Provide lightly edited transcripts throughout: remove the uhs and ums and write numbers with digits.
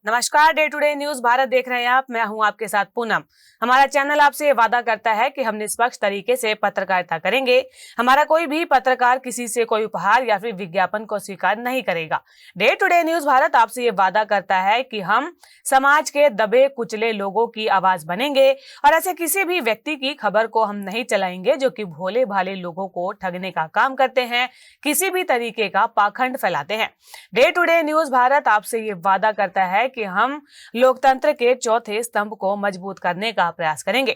नमस्कार, day today news Bharat देख रहे हैं आप। मैं हूं आपके साथ पूनम। हमारा चैनल आपसे वादा करता है कि हम निष्पक्ष तरीके से पत्रकारिता करेंगे। हमारा कोई भी पत्रकार किसी से कोई उपहार या फिर विज्ञापन को स्वीकार नहीं करेगा। डे टुडे न्यूज भारत आपसे ये वादा करता है कि हम समाज के दबे कुचले लोगों की आवाज बनेंगे और ऐसे किसी भी व्यक्ति की खबर को हम नहीं चलाएंगे जो कि भोले भाले लोगों को ठगने का काम करते हैं, किसी भी तरीके का पाखंड फैलाते हैं। डे टुडे न्यूज भारत आपसे ये वादा करता है कि हम लोकतंत्र के चौथे स्तंभ को मजबूत करने का प्रयास करेंगे।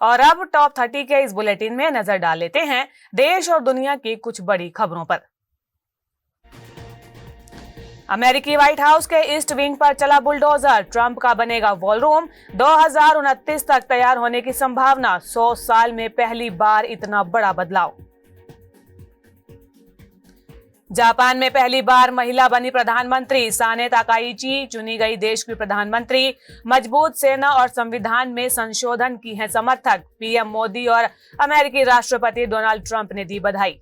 और अब टॉप 30 के इस बुलेटिन में नजर डाल लेते हैं देश और दुनिया की कुछ बड़ी खबरों पर। अमेरिकी व्हाइट हाउस के ईस्ट विंग पर चला बुलडोजर, ट्रंप का बनेगा वॉलरूम, 2029 तक तैयार होने की संभावना, 100 साल में पहली बार इतना बड़ा बदलाव। जापान में पहली बार महिला बनी प्रधानमंत्री, साने ताकाइची चुनी गई देश की प्रधानमंत्री, मजबूत सेना और संविधान में संशोधन की है समर्थक, पीएम मोदी और अमेरिकी राष्ट्रपति डोनाल्ड ट्रंप ने दी बधाई।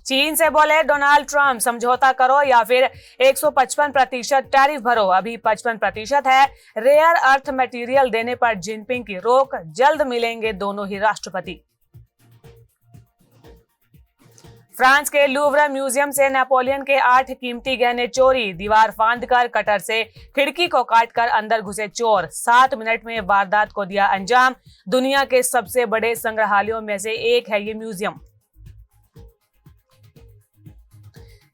चीन से बोले डोनाल्ड ट्रंप, समझौता करो या फिर 155% टैरिफ भरो, अभी 55% है। रेयर अर्थ मटेरियल देने पर जिनपिंग की रोक, जल्द मिलेंगे दोनों ही राष्ट्रपति। फ्रांस के लूव्र म्यूजियम से नेपोलियन के 8 कीमती गहने चोरी, दीवार फांदकर कटर से खिड़की को काटकर अंदर घुसे चोर, 7 मिनट में वारदात को दिया अंजाम। दुनिया के सबसे बड़े संग्रहालयों में से एक है ये म्यूजियम।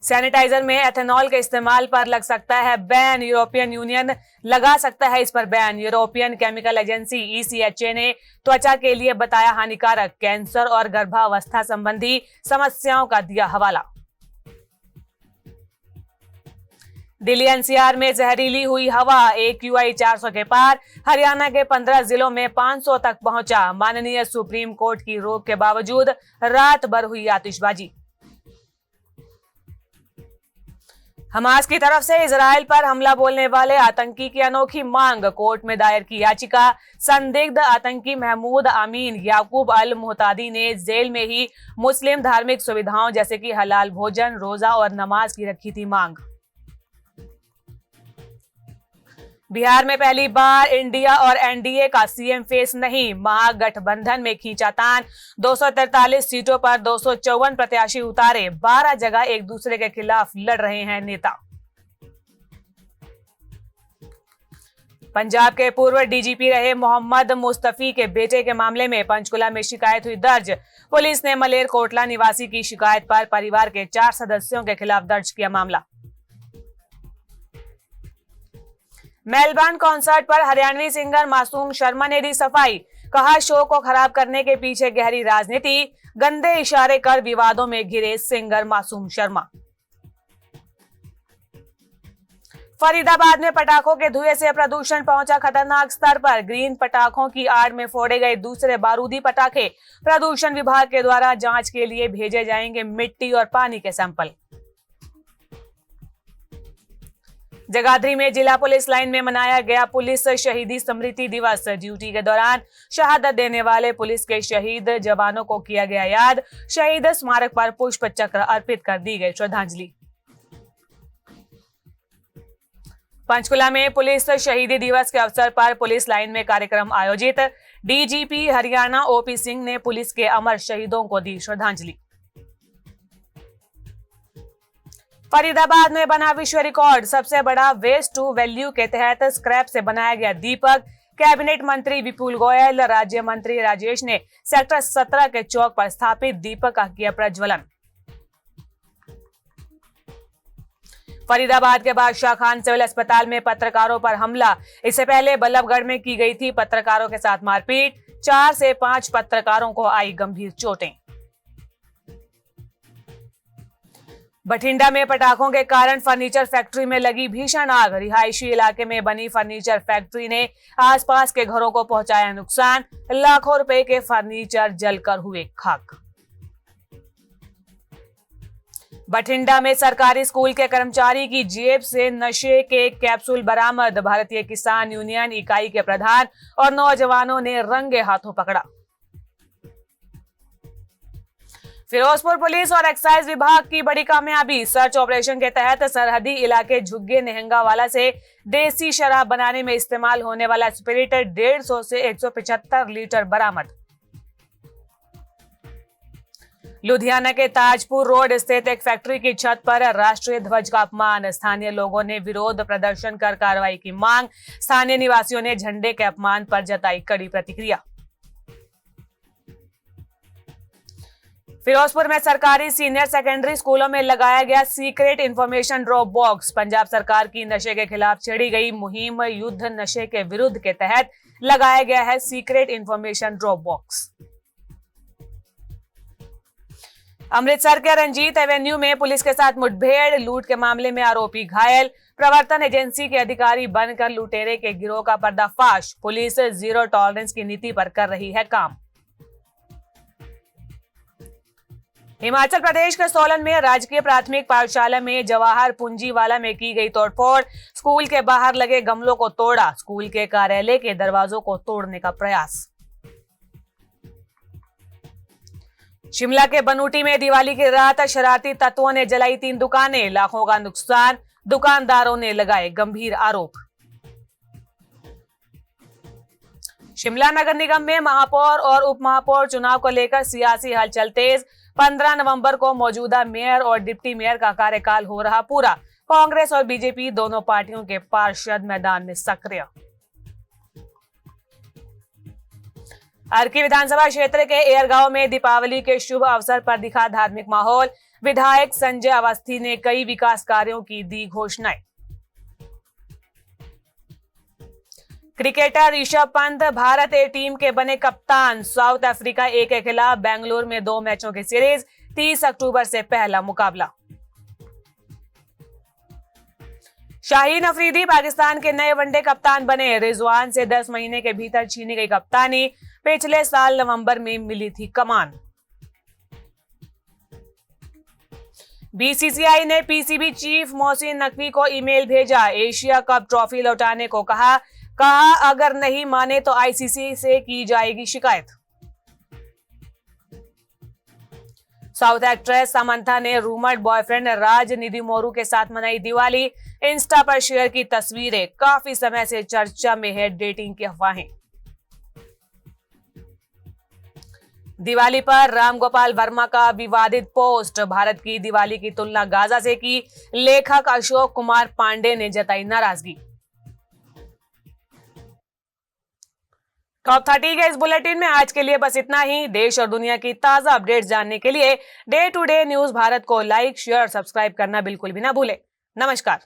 सैनिटाइजर में एथेनॉल के इस्तेमाल पर लग सकता है बैन, यूरोपियन यूनियन लगा सकता है इस पर ban. European chemical agency ECHA ने त्वचा के लिए बताया हानिकारक, कैंसर और गर्भावस्था संबंधी समस्याओं का दिया हवाला। दिल्ली NCR में जहरीली हुई हवा, AQI 400 के पार, हरियाणा के 15 जिलों में 500 तक पहुंचा। माननीय सुप्रीम कोर्ट की रोक के बावजूद रात भर हुई आतिशबाजी। हमास की तरफ से इजराइल पर हमला बोलने वाले आतंकी की अनोखी मांग, कोर्ट में दायर की याचिका। संदिग्ध आतंकी महमूद अमीन याकूब अल मुहतादी ने जेल में ही मुस्लिम धार्मिक सुविधाओं जैसे कि हलाल भोजन, रोजा और नमाज की रखी थी मांग। बिहार में पहली बार इंडिया और एनडीए का सीएम फेस नहीं, महागठबंधन में खींचा तान, 243 सीटों पर 254 प्रत्याशी उतारे, 12 जगह एक दूसरे के खिलाफ लड़ रहे हैं नेता। पंजाब के पूर्व डीजीपी रहे मोहम्मद मुस्तफी के बेटे के मामले में पंचकुला में शिकायत हुई दर्ज। पुलिस ने मलेरकोटला निवासी की शिकायत पर परिवार के 4 सदस्यों के खिलाफ दर्ज किया मामला। मेलबर्न कॉन्सर्ट पर हरियाणवी सिंगर मासूम शर्मा ने दी सफाई, कहा शो को खराब करने के पीछे गहरी राजनीति, गंदे इशारे कर विवादों में घिरे सिंगर मासूम शर्मा। फरीदाबाद में पटाखों के धुएं से प्रदूषण पहुंचा खतरनाक स्तर पर, ग्रीन पटाखों की आड़ में फोड़े गए दूसरे बारूदी पटाखे, प्रदूषण विभाग के द्वारा जांच के लिए भेजे जाएंगे मिट्टी और पानी के सैंपल। जगाधरी में जिला पुलिस लाइन में मनाया गया पुलिस शहीदी स्मृति दिवस, ड्यूटी के दौरान शहादत देने वाले पुलिस के शहीद जवानों को किया गया याद, शहीद स्मारक पर पुष्प चक्र अर्पित कर दी गई श्रद्धांजलि। पंचकुला में पुलिस शहीदी दिवस के अवसर पर पुलिस लाइन में कार्यक्रम आयोजित, डीजीपी हरियाणा OP सिंह ने पुलिस के अमर शहीदों को दी श्रद्धांजलि। फरीदाबाद में बना विश्व रिकॉर्ड, सबसे बड़ा वेस्ट टू वैल्यू के तहत स्क्रैप से बनाया गया दीपक, कैबिनेट मंत्री विपुल गोयल, राज्य मंत्री राजेश ने सेक्टर 17 के चौक पर स्थापित दीपक का किया प्रज्वलन। फरीदाबाद के बादशाह खान सिविल अस्पताल में पत्रकारों पर हमला, इससे पहले बल्लभगढ़ में की गई थी पत्रकारों के साथ मारपीट, 4 से 5 पत्रकारों को आई गंभीर चोटें। बठिंडा में पटाखों के कारण फर्नीचर फैक्ट्री में लगी भीषण आग, रिहायशी इलाके में बनी फर्नीचर फैक्ट्री ने आसपास के घरों को पहुंचाया नुकसान, लाखों रुपए के फर्नीचर जलकर हुए खाक। बठिंडा में सरकारी स्कूल के कर्मचारी की जेब से नशे के कैप्सूल बरामद, भारतीय किसान यूनियन इकाई के प्रधान और नौजवानों ने रंगे हाथों पकड़ा। फिरोजपुर पुलिस और एक्साइज विभाग की बड़ी कामयाबी। सर्च ऑपरेशन के तहत सरहदी इलाके झुग्गी नेहंगावाला से देसी शराब बनाने में इस्तेमाल होने वाला स्पिरिट 150 से 175 लीटर बरामद। लुधियाना के ताजपुर रोड स्थित एक फैक्ट्री की छत पर राष्ट्रीय ध्वज का अपमान। स्थानीय लोगों ने विरोध प्रदर्शन कर कार्रवाई की मांग। स्थानीय निवासियों ने झंडे के अपमान पर जताई कड़ी प्रतिक्रिया। फिरोजपुर में सरकारी सीनियर सेकेंडरी स्कूलों में लगाया गया secret information drop box. Punjab सरकार की नशे के खिलाफ छेड़ी गई मुहिम युद्ध नशे के विरुद्ध के तहत लगाया गया है secret information drop box. Amritsar के रंजीत एवेन्यू में पुलिस के साथ मुठभेड़। लूट के मामले में आरोपी घायल। प्रवर्तन एजेंसी के अधिकारी बनकर लुटेरे के गिरोह का पर्दाफाश। पुलिस जीरो टॉलरेंस की नीति पर कर रही है काम। हिमाचल प्रदेश के सोलन में राजकीय प्राथमिक पाठशाला में जवाहर पूंजीवाला में की गई तोड़फोड़। स्कूल के बाहर लगे गमलों को तोड़ा। स्कूल के कार्यालय के दरवाजों को तोड़ने का प्रयास। शिमला के बनूटी में दिवाली की रात शरारती तत्वों ने जलाई 3 दुकानें। लाखों का नुकसान। दुकानदारों ने लगाए गंभीर आरोप। शिमला नगर निगम में महापौर और उप महापौर चुनाव को लेकर सियासी हलचल तेज। 15 नवंबर को मौजूदा मेयर और डिप्टी मेयर का कार्यकाल हो रहा पूरा। कांग्रेस और बीजेपी दोनों पार्टियों के पार्षद मैदान में सक्रिय। अर्की विधानसभा क्षेत्र के एयरगांव में दीपावली के शुभ अवसर पर दिखा धार्मिक माहौल। विधायक संजय अवस्थी ने कई विकास कार्यों की दी घोषणाएं। क्रिकेटर ऋषभ पंत भारत ए टीम के बने कप्तान। साउथ अफ्रीका ए के खिलाफ बेंगलुरु में 2 मैचों की सीरीज। 30 अक्टूबर से पहला मुकाबला। शाहीन अफरीदी पाकिस्तान के नए वनडे कप्तान बने। रिजवान से 10 महीने के भीतर छीनी गई कप्तानी। पिछले साल नवंबर में मिली थी कमान। बीसीसीआई ने पीसीबी चीफ मोहसिन नकवी को ईमेल भेजा। एशिया कप ट्रॉफी लौटाने को कहा अगर नहीं माने तो आईसीसी से की जाएगी शिकायत। साउथ एक्ट्रेस समंथा ने रूमर्ड बॉयफ्रेंड राज निधिमोरू के साथ मनाई दिवाली। इंस्टा पर शेयर की तस्वीरें। काफी समय से चर्चा में है डेटिंग की अफवाहें। दिवाली पर रामगोपाल वर्मा का विवादित पोस्ट। भारत की दिवाली की तुलना गाजा से की। लेखक अशोक कुमार पांडे ने जताई नाराजगी। टॉप 30 के इस बुलेटिन में आज के लिए बस इतना ही। देश और दुनिया की ताजा अपडेट्स जानने के लिए day to day news Bharat को लाइक, शेयर और सब्सक्राइब करना बिल्कुल भी ना भूलें। नमस्कार।